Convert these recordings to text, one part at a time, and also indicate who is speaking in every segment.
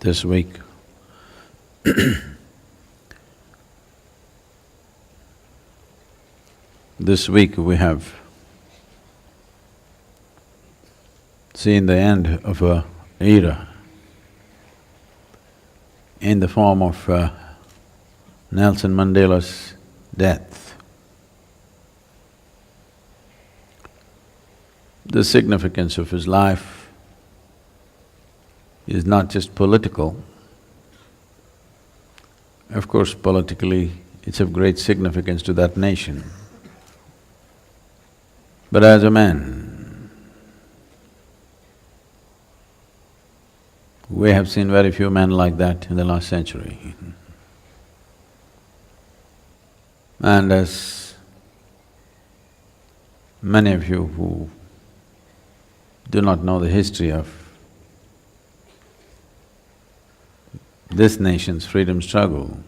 Speaker 1: this week. This week we have seen the end of a era in the form of Nelson Mandela's death. The significance of his life is not just political. Of course, politically, it's of great significance to that nation. But as a man, we have seen very few men like that in the last century. And as many of you who do not know the history of this nation's freedom struggle,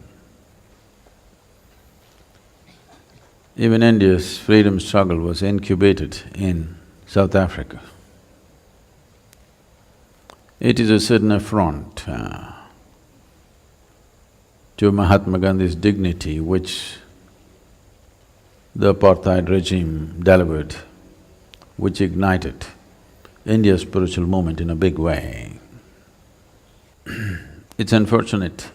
Speaker 1: even India's freedom struggle was incubated in South Africa. It is a certain affront to Mahatma Gandhi's dignity which the apartheid regime delivered, which ignited India's spiritual movement in a big way. It's unfortunate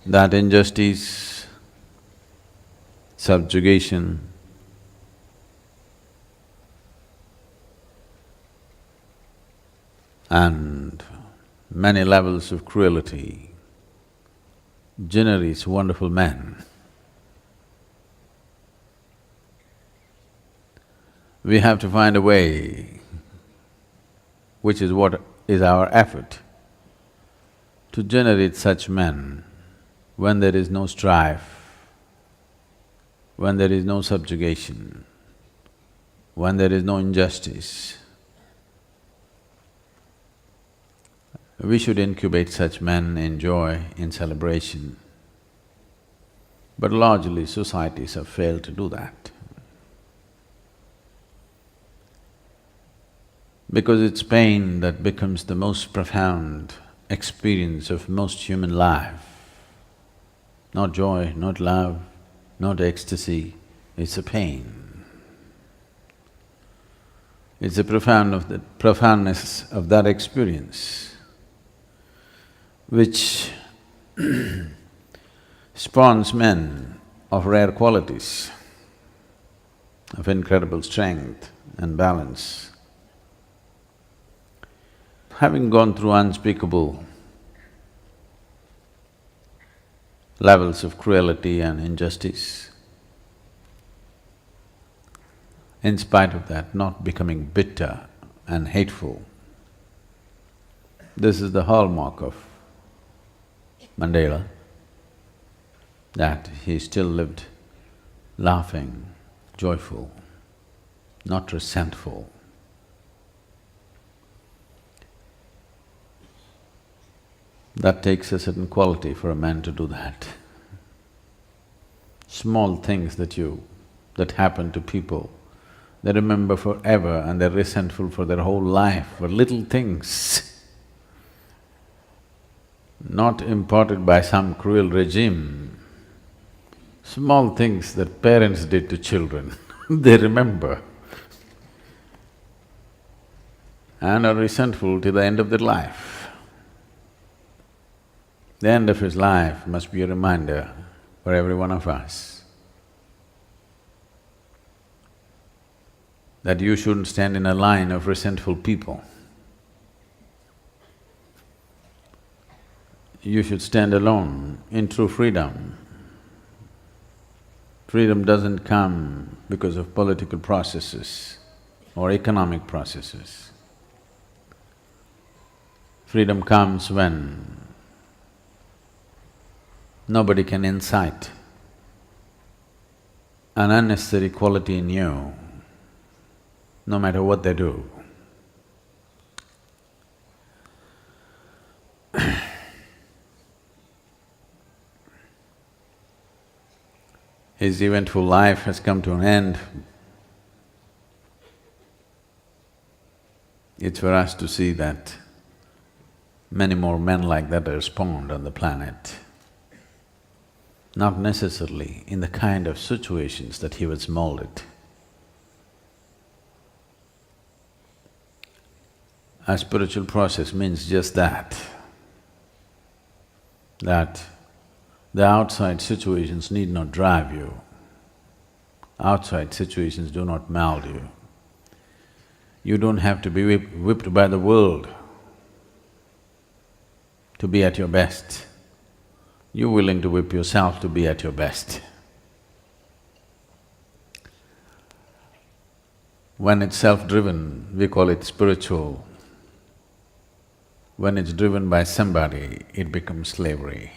Speaker 1: that injustice, subjugation, and many levels of cruelty generates wonderful men. We have to find a way, which is what is our effort, to generate such men when there is no strife, when there is no subjugation, when there is no injustice. We should incubate such men in joy, in celebration. But largely societies have failed to do that. Because it's pain that becomes the most profound experience of most human life. Not joy, not love, not ecstasy, it's a pain. It's the profoundness of that experience which spawns men of rare qualities, of incredible strength and balance. Having gone through unspeakable levels of cruelty and injustice, in spite of that, not becoming bitter and hateful. This is the hallmark of Mandela, that he still lived laughing, joyful, not resentful. That takes a certain quality for a man to do that. Small things that happen to people, they remember forever and they're resentful for their whole life, for little things not imparted by some cruel regime. Small things that parents did to children, they remember and are resentful till the end of their life. The end of his life must be a reminder for every one of us that you shouldn't stand in a line of resentful people. You should stand alone in true freedom. Freedom doesn't come because of political processes or economic processes. Freedom comes when nobody can incite an unnecessary quality in you, no matter what they do. His eventful life has come to an end. It's for us to see that many more men like that are spawned on the planet. Not necessarily in the kind of situations that he was molded. A spiritual process means just that the outside situations need not drive you. Outside situations do not mold you. You don't have to be whipped by the world to be at your best. You're willing to whip yourself to be at your best. When it's self-driven, we call it spiritual. When it's driven by somebody, it becomes slavery.